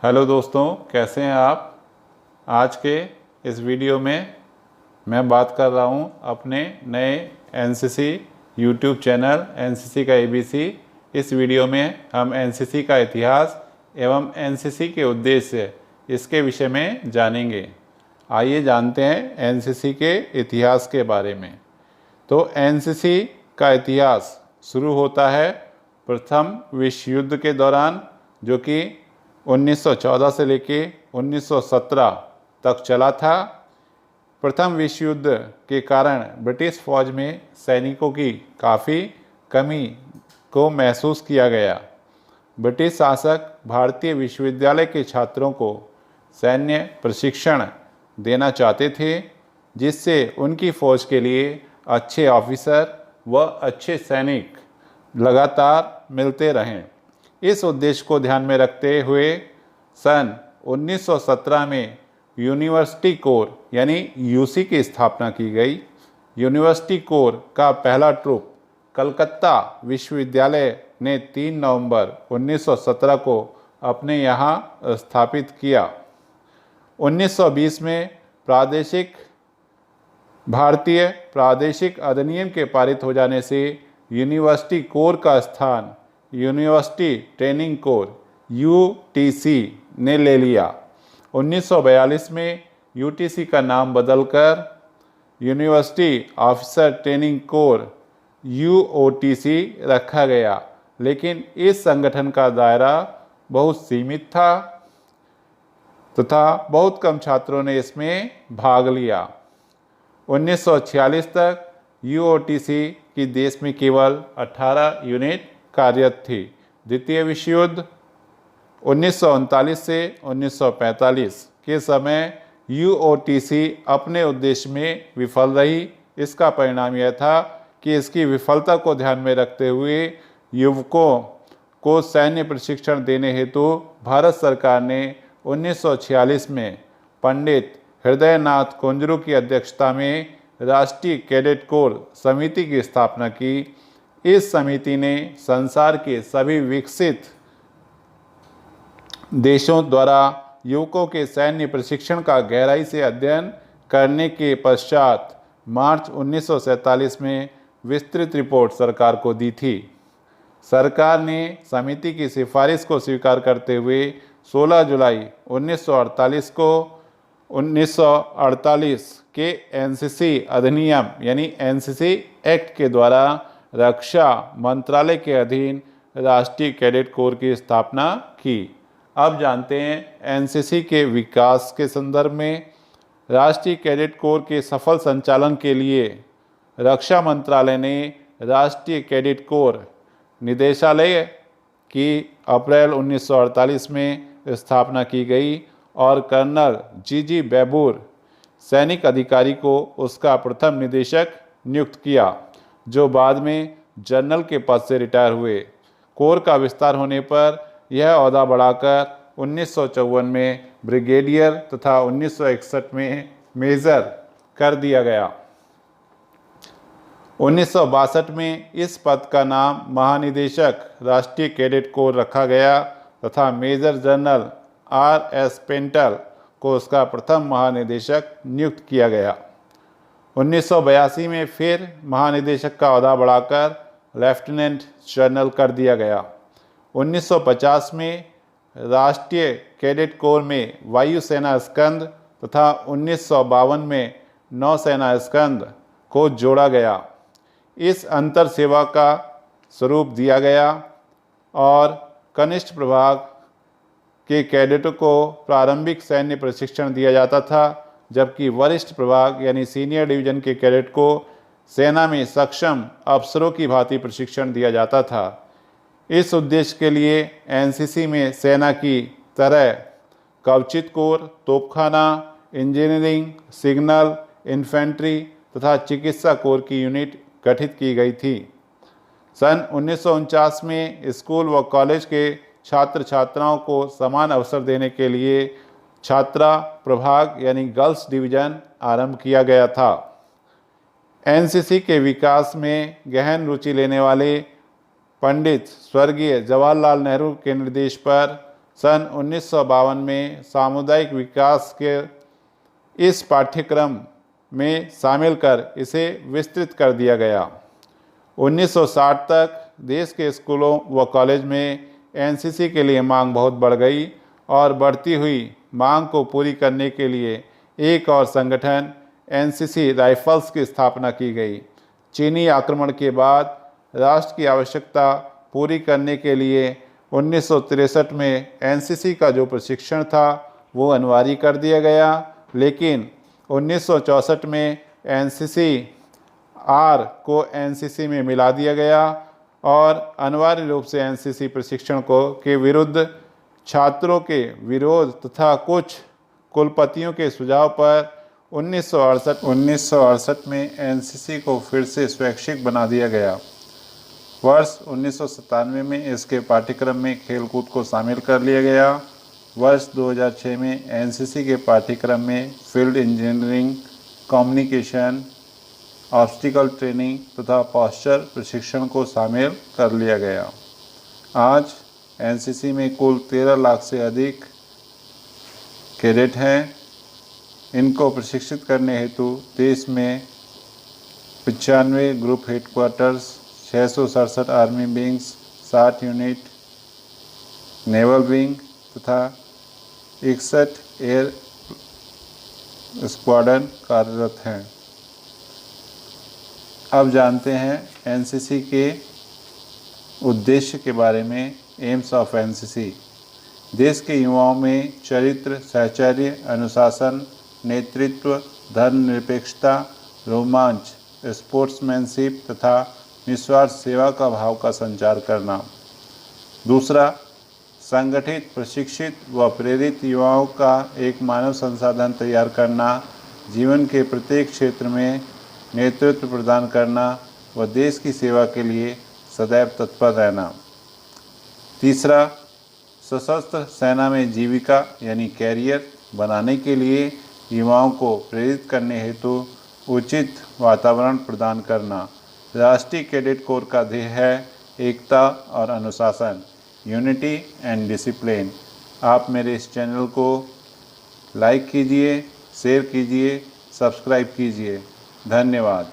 Hello दोस्तों, कैसे हैं आप। आज के इस वीडियो में मैं बात कर रहा हूं अपने नए एनसीसी यूट्यूब चैनल एनसीसी का एबीसी। इस वीडियो में हम एनसीसी का इतिहास एवं एनसीसी के उद्देश्य इसके विषय में जानेंगे। आइए जानते हैं एनसीसी के इतिहास के बारे में। तो एनसीसी का इतिहास शुरू होता है प्रथम विश्व युद्ध के दौरान, जो कि 1914 से लेके 1917 तक चला था। प्रथम विश्व युद्ध के कारण ब्रिटिश फौज में सैनिकों की काफ़ी कमी को महसूस किया गया। ब्रिटिश शासक भारतीय विश्वविद्यालय के छात्रों को सैन्य प्रशिक्षण देना चाहते थे, जिससे उनकी फौज के लिए अच्छे ऑफिसर व अच्छे सैनिक लगातार मिलते रहें। इस उद्देश्य को ध्यान में रखते हुए सन 1917 में यूनिवर्सिटी कोर यानी यूसी की स्थापना की गई। यूनिवर्सिटी कोर का पहला ट्रूप कलकत्ता विश्वविद्यालय ने 3 नवंबर 1917 को अपने यहाँ स्थापित किया। 1920 में भारतीय प्रादेशिक अधिनियम के पारित हो जाने से यूनिवर्सिटी कोर का स्थान यूनिवर्सिटी ट्रेनिंग कोर यूटीसी ने ले लिया। 1942 में यूटीसी का नाम बदलकर यूनिवर्सिटी ऑफिसर ट्रेनिंग कोर यूओटीसी रखा गया, लेकिन इस संगठन का दायरा बहुत सीमित था तथा बहुत कम छात्रों ने इसमें भाग लिया। 1946 तक यूओटीसी की देश में केवल 18 यूनिट कार्यरत थी। द्वितीय विश्व युद्ध 1939 से 1945 के समय यूओटीसी अपने उद्देश्य में विफल रही। इसका परिणाम यह था कि इसकी विफलता को ध्यान में रखते हुए युवकों को सैन्य प्रशिक्षण देने हेतु भारत सरकार ने 1946 में पंडित हृदयनाथ कुंजरू की अध्यक्षता में राष्ट्रीय कैडेट कोर समिति की स्थापना की। इस समिति ने संसार के सभी विकसित देशों द्वारा युवकों के सैन्य प्रशिक्षण का गहराई से अध्ययन करने के पश्चात मार्च 1947 में विस्तृत रिपोर्ट सरकार को दी थी। सरकार ने समिति की सिफारिश को स्वीकार करते हुए 16 जुलाई 1948 के एनसीसी अधिनियम यानी एनसीसी एक्ट के द्वारा रक्षा मंत्रालय के अधीन राष्ट्रीय कैडेट कोर की स्थापना की। अब जानते हैं एनसीसी के विकास के संदर्भ में। राष्ट्रीय कैडेट कोर के सफल संचालन के लिए रक्षा मंत्रालय ने राष्ट्रीय कैडेट कोर निदेशालय की अप्रैल 1948 में स्थापना की गई और कर्नल जीजी बैबूर सैनिक अधिकारी को उसका प्रथम निदेशक नियुक्त किया, जो बाद में जनरल के पद से रिटायर हुए। कोर का विस्तार होने पर यह ओहदा बढ़ाकर 1954 में ब्रिगेडियर तथा 1961 में मेजर कर दिया गया। 1962 में इस पद का नाम महानिदेशक राष्ट्रीय कैडेट कोर रखा गया तथा मेजर जनरल आर.एस. पेंटल को उसका प्रथम महानिदेशक नियुक्त किया गया। 1982 में फिर महानिदेशक का ओहदा बढ़ाकर लेफ्टिनेंट जनरल कर दिया गया। 1950 में राष्ट्रीय कैडेट कोर में वायुसेना स्कंद तथा 1952 में नौसेना स्कंद को जोड़ा गया। इस अंतर सेवा का स्वरूप दिया गया और कनिष्ठ प्रभाग के कैडेटों को प्रारंभिक सैन्य प्रशिक्षण दिया जाता था, जबकि वरिष्ठ प्रभाग यानी सीनियर डिवीजन के कैडेट को सेना में सक्षम अफसरों की भांति प्रशिक्षण दिया जाता था। इस उद्देश्य के लिए एनसीसी में सेना की तरह कवचित कोर, तोपखाना, इंजीनियरिंग, सिग्नल, इन्फेंट्री तथा चिकित्सा कोर की यूनिट गठित की गई थी। सन 1949 में स्कूल व कॉलेज के छात्र छात्राओं को समान अवसर देने के लिए छात्रा प्रभाग यानी गर्ल्स डिवीज़न आरंभ किया गया था। एनसीसी के विकास में गहन रुचि लेने वाले पंडित स्वर्गीय जवाहरलाल नेहरू के निर्देश पर सन 1952 में सामुदायिक विकास के इस पाठ्यक्रम में शामिल कर इसे विस्तृत कर दिया गया। 1960 तक देश के स्कूलों व कॉलेज में एनसीसी के लिए मांग बहुत बढ़ गई और बढ़ती हुई मांग को पूरी करने के लिए एक और संगठन एनसीसी राइफल्स की स्थापना की गई। चीनी आक्रमण के बाद राष्ट्र की आवश्यकता पूरी करने के लिए 1963 में एनसीसी का जो प्रशिक्षण था वो अनिवार्य कर दिया गया, लेकिन 1964 में एनसीसी आर को एनसीसी में मिला दिया गया और अनिवार्य रूप से एनसीसी प्रशिक्षण के विरुद्ध छात्रों के विरोध तथा कुछ कुलपतियों के सुझाव पर 1968 में एनसीसी को फिर से स्वैच्छिक बना दिया गया। वर्ष 1997 में इसके पाठ्यक्रम में खेलकूद को शामिल कर लिया गया। वर्ष 2006 में एनसीसी के पाठ्यक्रम में field engineering, communication, obstacle training तथा पोस्चर प्रशिक्षण को शामिल कर लिया गया। आज एनसीसी में कुल 13 लाख से अधिक कैडेट हैं। इनको प्रशिक्षित करने हेतु देश में 95 group headquarters, 667 army wings, 60 unit naval wing तथा 61 एयर स्क्वाड्रन कार्यरत हैं। अब जानते हैं एनसीसी के उद्देश्य के बारे में। एम्स ऑफ एनसीसी देश के युवाओं में चरित्र, सहचर्य, अनुशासन, नेतृत्व, धर्मनिरपेक्षता, रोमांच, स्पोर्ट्समैनशिप तथा निस्वार्थ सेवा का भाव का संचार करना। दूसरा, संगठित, प्रशिक्षित व प्रेरित युवाओं का एक मानव संसाधन तैयार करना, जीवन के प्रत्येक क्षेत्र में नेतृत्व प्रदान करना व देश की सेवा के लिए सदैव तत्पर रहना। तीसरा, सशस्त्र सेना में जीविका यानी कैरियर बनाने के लिए युवाओं को प्रेरित करने हेतु उचित वातावरण प्रदान करना। राष्ट्रीय कैडेट कोर का ध्येय है एकता और अनुशासन, यूनिटी एंड डिसिप्लिन। आप मेरे इस चैनल को लाइक कीजिए, शेयर कीजिए, सब्सक्राइब कीजिए। धन्यवाद।